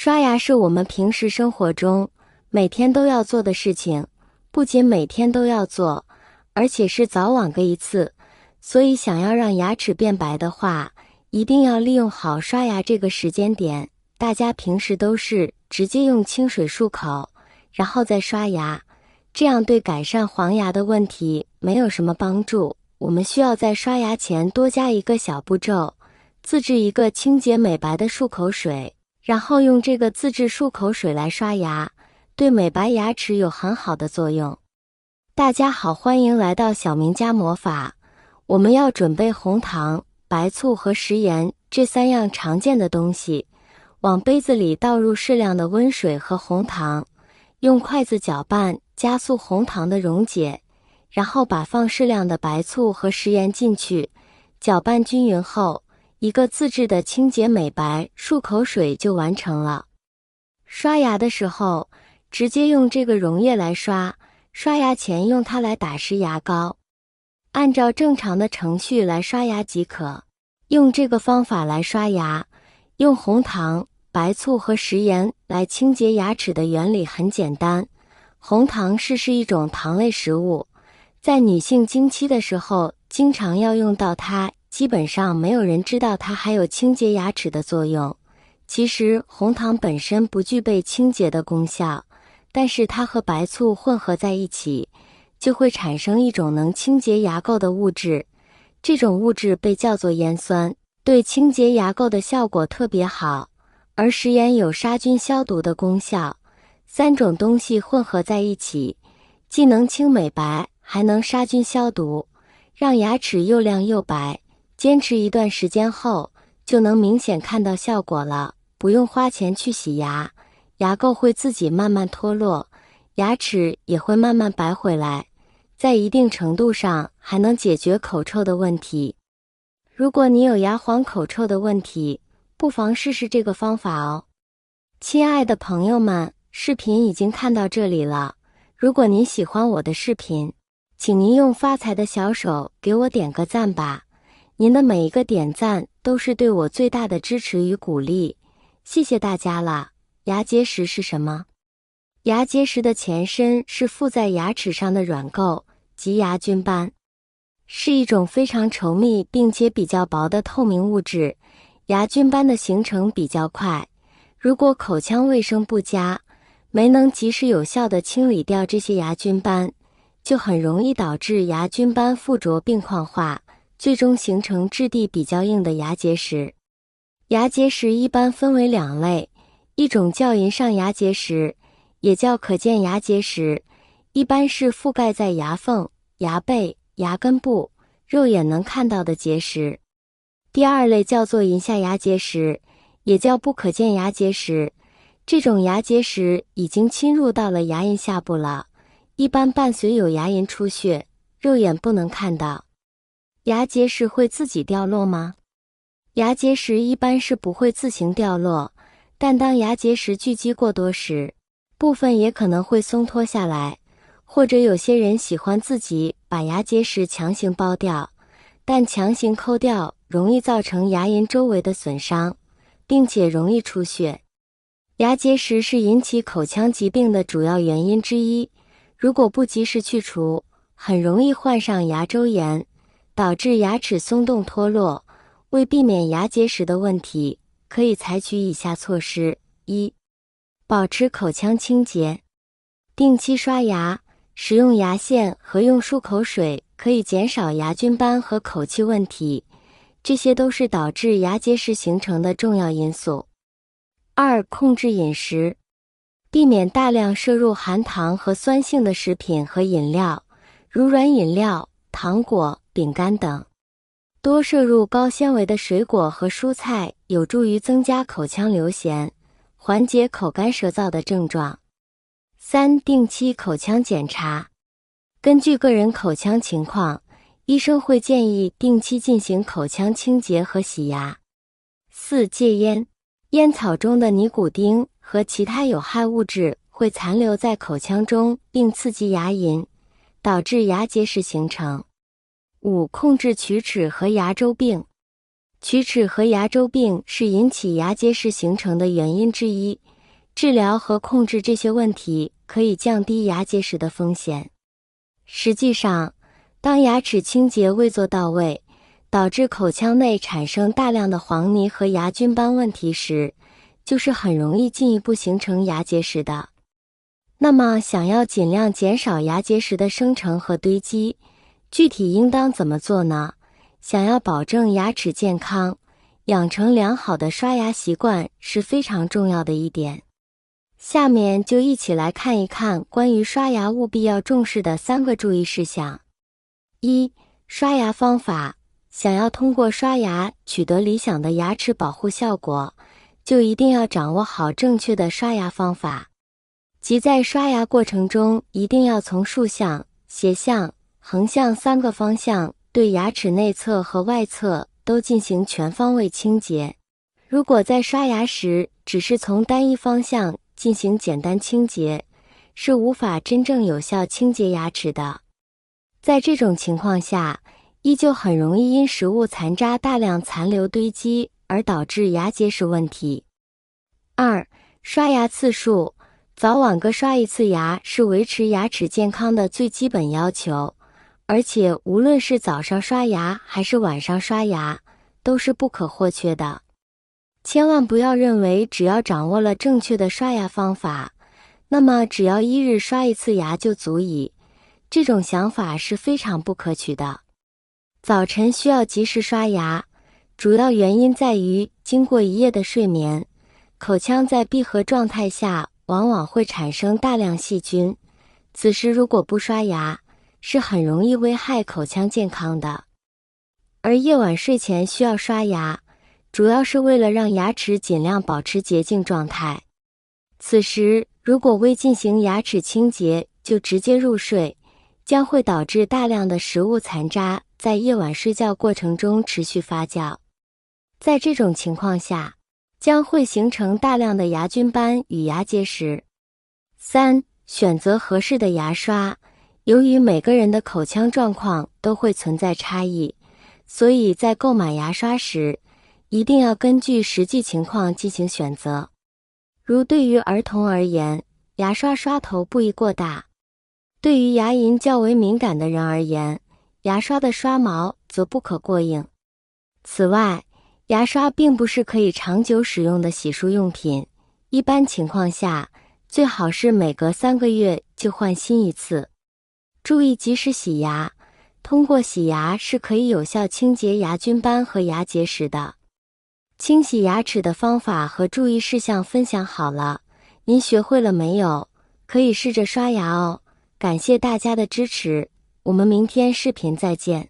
刷牙是我们平时生活中每天都要做的事情，不仅每天都要做，而且是早晚各一次。所以想要让牙齿变白的话，一定要利用好刷牙这个时间点。大家平时都是直接用清水漱口，然后再刷牙，这样对改善黄牙的问题没有什么帮助。我们需要在刷牙前多加一个小步骤，自制一个清洁美白的漱口水，然后用这个自制漱口水来刷牙，对美白牙齿有很好的作用。大家好，欢迎来到小明家魔法。我们要准备红糖、白醋和食盐这3样常见的东西，往杯子里倒入适量的温水和红糖，用筷子搅拌，加速红糖的溶解，然后把放适量的白醋和食盐进去，搅拌均匀后，一个自制的清洁美白漱口水就完成了。刷牙的时候，直接用这个溶液来刷，刷牙前用它来打湿牙膏。按照正常的程序来刷牙即可。用这个方法来刷牙，用红糖、白醋和食盐来清洁牙齿的原理很简单。红糖是一种糖类食物，在女性经期的时候经常要用到它，基本上没有人知道它还有清洁牙齿的作用。其实红糖本身不具备清洁的功效，但是它和白醋混合在一起，就会产生一种能清洁牙垢的物质，这种物质被叫做烟酸，对清洁牙垢的效果特别好。而食盐有杀菌消毒的功效，3种东西混合在一起，既能清美白，还能杀菌消毒，让牙齿又亮又白。坚持一段时间后，就能明显看到效果了，不用花钱去洗牙，牙垢会自己慢慢脱落，牙齿也会慢慢白回来。在一定程度上还能解决口臭的问题。如果你有牙黄口臭的问题，不妨试试这个方法哦。亲爱的朋友们，视频已经看到这里了，如果您喜欢我的视频，请您用发财的小手给我点个赞吧，您的每一个点赞都是对我最大的支持与鼓励，谢谢大家了。牙结石是什么？牙结石的前身是附在牙齿上的软垢及牙菌斑，是一种非常稠密并且比较薄的透明物质。牙菌斑的形成比较快，如果口腔卫生不佳，没能及时有效地清理掉这些牙菌斑，就很容易导致牙菌斑附着并矿化，最终形成质地比较硬的牙结石。牙结石一般分为2类，一种叫龈上牙结石，也叫可见牙结石，一般是覆盖在牙缝、牙背、牙根部，肉眼能看到的结石。第2类叫做龈下牙结石，也叫不可见牙结石，这种牙结石已经侵入到了牙龈下部了，一般伴随有牙龈出血，肉眼不能看到。牙结石会自己掉落吗？牙结石一般是不会自行掉落，但当牙结石聚集过多时，部分也可能会松脱下来，或者有些人喜欢自己把牙结石强行剥掉，但强行抠掉容易造成牙龈周围的损伤，并且容易出血。牙结石是引起口腔疾病的主要原因之一，如果不及时去除，很容易患上牙周炎，导致牙齿松动脱落。为避免牙结石的问题，可以采取以下措施： 1. 保持口腔清洁，定期刷牙，使用牙线和用漱口水可以减少牙菌斑和口气问题，这些都是导致牙结石形成的重要因素。2. 控制饮食，避免大量摄入含糖和酸性的食品和饮料，如软饮料、糖果、饼干等。多摄入高纤维的水果和蔬菜，有助于增加口腔流涎，缓解口干舌燥的症状。3. 定期口腔检查，根据个人口腔情况，医生会建议定期进行口腔清洁和洗牙。4. 戒烟，烟草中的尼古丁和其他有害物质会残留在口腔中并刺激牙龈，导致牙结石形成。5. 控制龋齿和牙周病，龋齿和牙周病是引起牙结石形成的原因之一，治疗和控制这些问题可以降低牙结石的风险。实际上，当牙齿清洁未做到位，导致口腔内产生大量的黄泥和牙菌斑问题时，就是很容易进一步形成牙结石的。那么，想要尽量减少牙结石的生成和堆积，具体应当怎么做呢？想要保证牙齿健康，养成良好的刷牙习惯是非常重要的一点。下面就一起来看一看关于刷牙务必要重视的3个注意事项。1、刷牙方法。想要通过刷牙取得理想的牙齿保护效果，就一定要掌握好正确的刷牙方法。即在刷牙过程中，一定要从竖向、斜向、横向3个方向对牙齿内侧和外侧都进行全方位清洁。如果在刷牙时只是从单一方向进行简单清洁，是无法真正有效清洁牙齿的。在这种情况下，依旧很容易因食物残渣大量残留堆积而导致牙结石问题。2、刷牙次数。早晚各刷一次牙是维持牙齿健康的最基本要求，而且无论是早上刷牙还是晚上刷牙，都是不可或缺的。千万不要认为只要掌握了正确的刷牙方法，那么只要1日刷一次牙就足以，这种想法是非常不可取的。早晨需要及时刷牙，主要原因在于经过一夜的睡眠，口腔在闭合状态下往往会产生大量细菌，此时如果不刷牙，是很容易危害口腔健康的。而夜晚睡前需要刷牙，主要是为了让牙齿尽量保持洁净状态。此时如果未进行牙齿清洁就直接入睡，将会导致大量的食物残渣在夜晚睡觉过程中持续发酵。在这种情况下，将会形成大量的牙菌斑与牙结石。3、选择合适的牙刷。由于每个人的口腔状况都会存在差异，所以在购买牙刷时，一定要根据实际情况进行选择。如对于儿童而言，牙刷刷头不宜过大；对于牙龈较为敏感的人而言，牙刷的刷毛则不可过硬。此外，牙刷并不是可以长久使用的洗漱用品，一般情况下，最好是每隔3个月就换新一次。注意及时洗牙，通过洗牙是可以有效清洁牙菌斑和牙结石的。清洗牙齿的方法和注意事项分享好了，您学会了没有？可以试着刷牙哦。感谢大家的支持，我们明天视频再见。